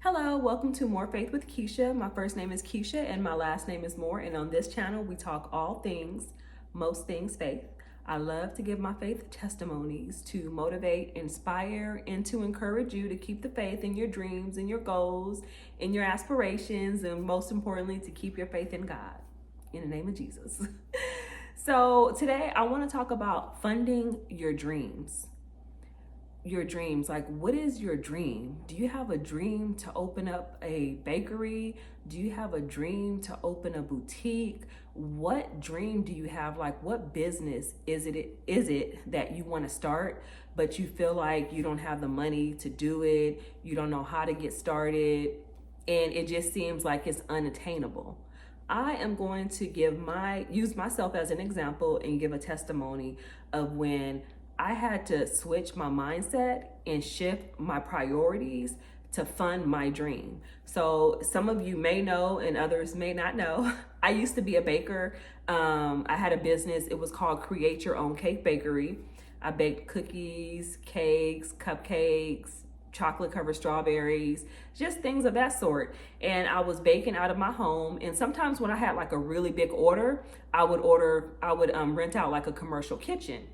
Hello, welcome to More Faith with Kisha. My first name is Kisha and my last name is Moore. And on this channel, we talk all things, most things faith. I love to give my faith testimonies to motivate, inspire, and to encourage you to keep the faith in your dreams, in your goals, in your aspirations, and most importantly, to keep your faith in God. In the name of Jesus. So today I want to talk about funding your dreams. Your dreams. Like, what is your dream? Do you have a dream to open up a bakery? Do you have a dream to open a boutique? What dream do you have? Like, what business is it that you want to start, but you feel like you don't have the money to do it, you don't know how to get started, and it just seems like it's unattainable? I am going to use myself as an example and give a testimony of when I had to switch my mindset and shift my priorities to fund my dream. So some of you may know and others may not know. I used to be a baker. I had a business. It was called Create Your Own Cake Bakery. I baked cookies, cakes, cupcakes, chocolate covered strawberries, just things of that sort. And I was baking out of my home. And sometimes when I had like a really big order, I would rent out like a commercial kitchen.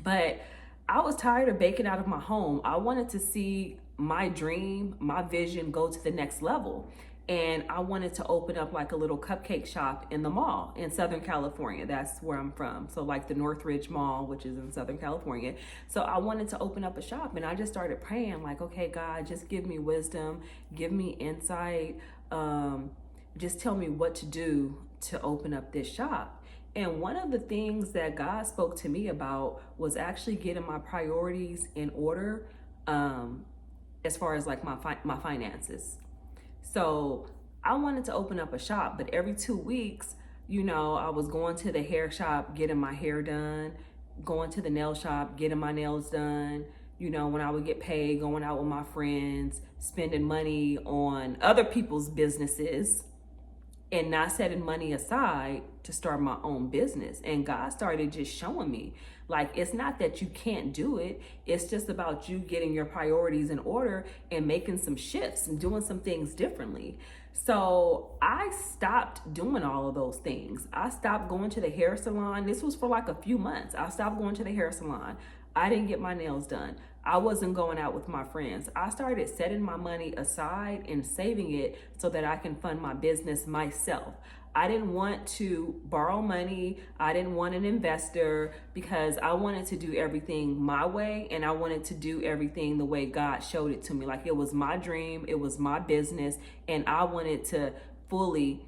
But I was tired of baking out of my home. I wanted to see my dream, my vision go to the next level. And I wanted to open up like a little cupcake shop in the mall in Southern California. That's where I'm from. So like the Northridge Mall, which is in Southern California. So I wanted to open up a shop, and I just started praying like, okay, God, just give me wisdom, give me insight. Just tell me what to do to open up this shop. And one of the things that God spoke to me about was actually getting my priorities in order, as far as like my finances. So I wanted to open up a shop, but every 2 weeks, I was going to the hair shop, getting my hair done, going to the nail shop, getting my nails done. When I would get paid, going out with my friends, spending money on other people's businesses, and not setting money aside to start my own business. And God started just showing me, like, it's not that you can't do it. It's just about you getting your priorities in order and making some shifts and doing some things differently. So I stopped doing all of those things. I stopped going to the hair salon. This was for like a few months. I stopped going to the hair salon. I didn't get my nails done. I wasn't going out with my friends. I started setting my money aside and saving it so that I can fund my business myself. I didn't want to borrow money. I didn't want an investor, because I wanted to do everything my way, and I wanted to do everything the way God showed it to me. Like, it was my dream, it was my business, and I wanted to fully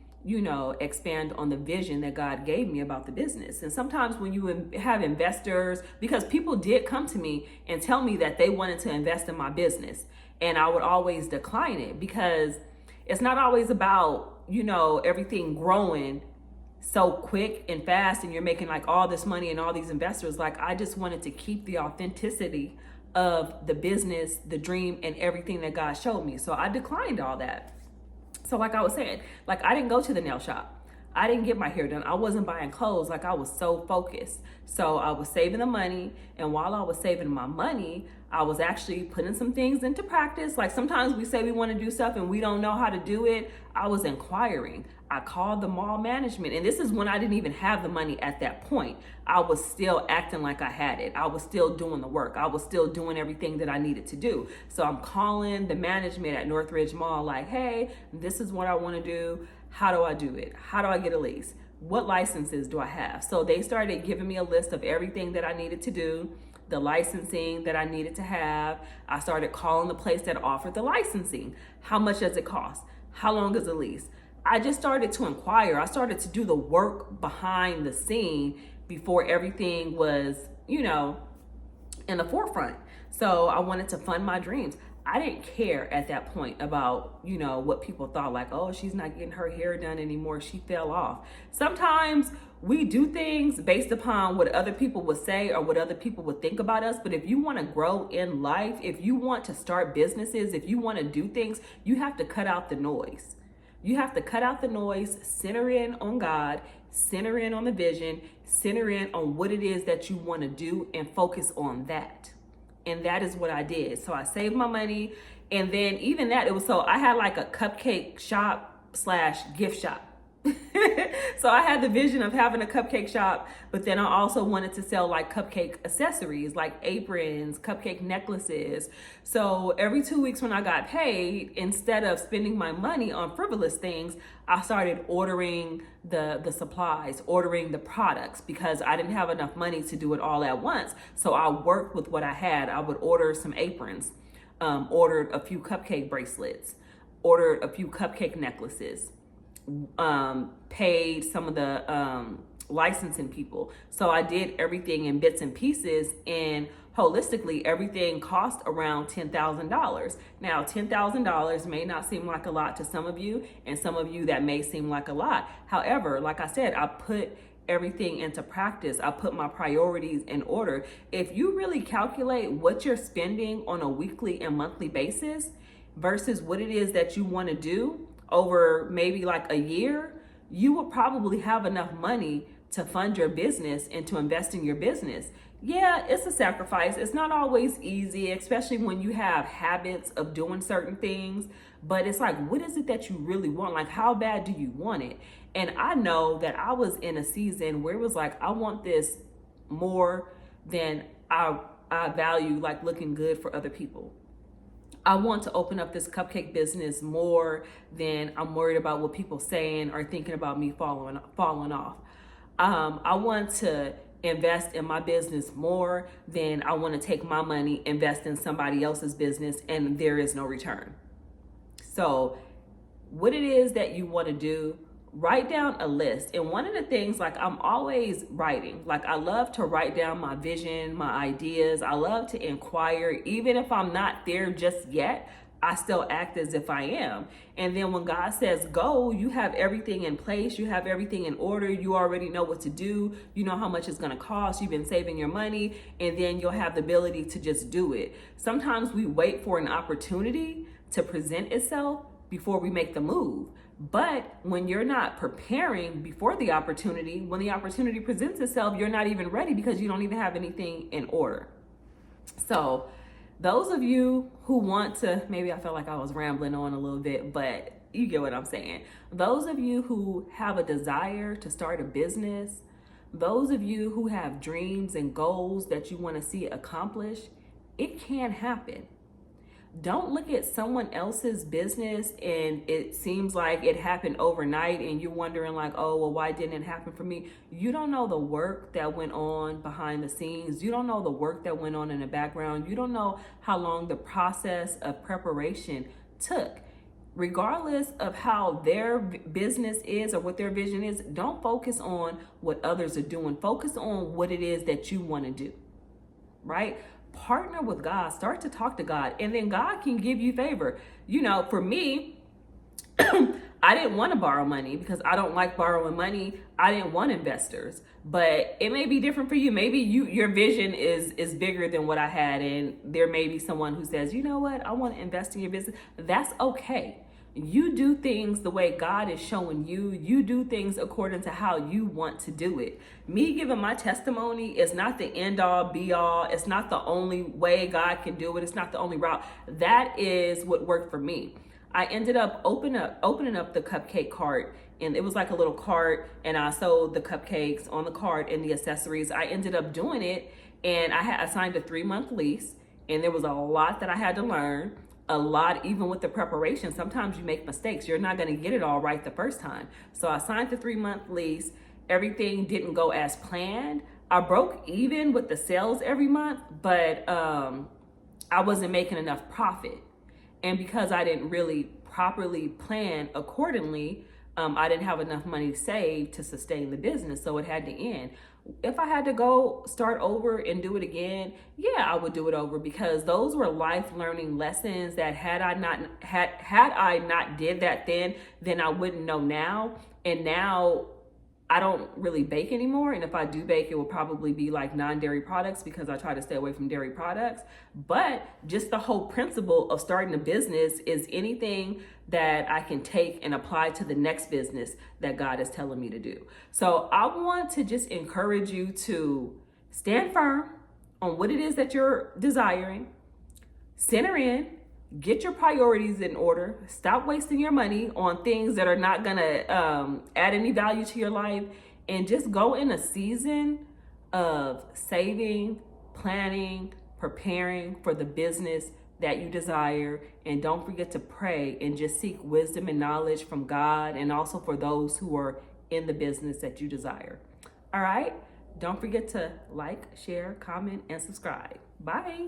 expand on the vision that God gave me about the business. And sometimes when you have investors, because people did come to me and tell me that they wanted to invest in my business, and I would always decline it, because it's not always about, everything growing so quick and fast and you're making like all this money and all these investors. Like, I just wanted to keep the authenticity of the business, the dream, and everything that God showed me. So I declined all that. So like I was saying, like, I didn't go to the nail shop. I didn't get my hair done. I wasn't buying clothes. Like, I was so focused. So I was saving the money. And while I was saving my money, I was actually putting some things into practice. Like, sometimes we say we want to do stuff and we don't know how to do it. I was inquiring. I called the mall management. And this is when I didn't even have the money at that point. I was still acting like I had it. I was still doing the work. I was still doing everything that I needed to do. So I'm calling the management at Northridge Mall like, hey, this is what I want to do. How do I do it? How do I get a lease? What licenses do I have? So they started giving me a list of everything that I needed to do, the licensing that I needed to have. I started calling the place that offered the licensing. How much does it cost? How long is the lease? I just started to inquire. I started to do the work behind the scene before everything was, in the forefront. So I wanted to fund my dreams. I didn't care at that point about, what people thought, like, oh, she's not getting her hair done anymore. She fell off. Sometimes we do things based upon what other people would say or what other people would think about us. But if you want to grow in life, if you want to start businesses, if you want to do things, you have to cut out the noise. You have to cut out the noise, center in on God, center in on the vision, center in on what it is that you want to do, and focus on that. And that is what I did. So I saved my money And then even that, it was, so I had like a cupcake shop slash gift shop. So I had the vision of having a cupcake shop, but then I also wanted to sell like cupcake accessories, like aprons, cupcake necklaces. So every 2 weeks when I got paid, instead of spending my money on frivolous things, I started ordering the supplies, ordering the products, because I didn't have enough money to do it all at once. So I worked with what I had. I would order some aprons, ordered a few cupcake bracelets, ordered a few cupcake necklaces, paid some of the licensing people. So I did everything in bits and pieces, and holistically everything cost around $10,000. Now $10,000 may not seem like a lot to some of you, and some of you that may seem like a lot. However, like I said, I put everything into practice. I put my priorities in order. If you really calculate what you're spending on a weekly and monthly basis versus what it is that you want to do over maybe like a year, you will probably have enough money to fund your business and to invest in your business. Yeah, it's a sacrifice. It's not always easy, especially when you have habits of doing certain things. But it's like, what is it that you really want? Like, how bad do you want it? And I know that I was in a season where it was like, I want this more than I value like looking good for other people. I want to open up this cupcake business more than I'm worried about what people saying or thinking about me falling off. I want to invest in my business more than I want to take my money, invest in somebody else's business, and there is no return. So what it is that you want to do, write down a list. And one of the things, like, I'm always writing. Like, I love to write down my vision, my ideas. I love to inquire. Even if I'm not there just yet, I still act as if I am. And then when God says go, you have everything in place. You have everything in order. You already know what to do. You know how much it's going to cost. You've been saving your money, and then you'll have the ability to just do it. Sometimes we wait for an opportunity to present itself before we make the move. But when you're not preparing before the opportunity, when the opportunity presents itself, you're not even ready because you don't even have anything in order. So those of you who want to, maybe I felt like I was rambling on a little bit, but you get what I'm saying. Those of you who have a desire to start a business, those of you who have dreams and goals that you want to see accomplished, it can happen. Don't look at someone else's business and it seems like it happened overnight and you're wondering like, oh, well, why didn't it happen for me? You don't know the work that went on behind the scenes. You don't know the work that went on in the background. You don't know how long the process of preparation took. Regardless of how their business is or what their vision is, don't focus on what others are doing. Focus on what it is that you want to do, right? Partner with God, start to talk to God, and then God can give you favor. You know, for me, I didn't want to borrow money because I don't like borrowing money. I didn't want investors, but it may be different for you. Maybe your vision is bigger than what I had, and there may be someone who says, you know what, I want to invest in your business. That's okay. You do things the way God is showing you. You do things according to how you want to do it. Me giving my testimony is not the end all be all. It's not the only way God can do it. It's not the only route. That is what worked for me. I ended up opening up the cupcake cart, and it was like a little cart, and I sold the cupcakes on the cart and the accessories. I ended up doing it, and I signed a 3-month lease, and there was a lot that I had to learn. A lot, even with the preparation, sometimes you make mistakes. You're not going to get it all right the first time. So I signed the 3-month lease. Everything didn't go as planned. I broke even with the sales every month, but I wasn't making enough profit. And because I didn't really properly plan accordingly, I didn't have enough money saved to sustain the business. So it had to end. If I had to go start over and do it again, yeah, I would do it over, because those were life learning lessons that had I not did that then I wouldn't know now. And now I don't really bake anymore. And if I do bake, it will probably be like non-dairy products because I try to stay away from dairy products. But just the whole principle of starting a business is anything that I can take and apply to the next business that God is telling me to do. So I want to just encourage you to stand firm on what it is that you're desiring, center in, get your priorities in order. Stop wasting your money on things that are not gonna add any value to your life, and just go in a season of saving, planning, preparing for the business that you desire. And don't forget to pray and just seek wisdom and knowledge from God, and also for those who are in the business that you desire. All right, don't forget to like, share, comment, and subscribe. Bye.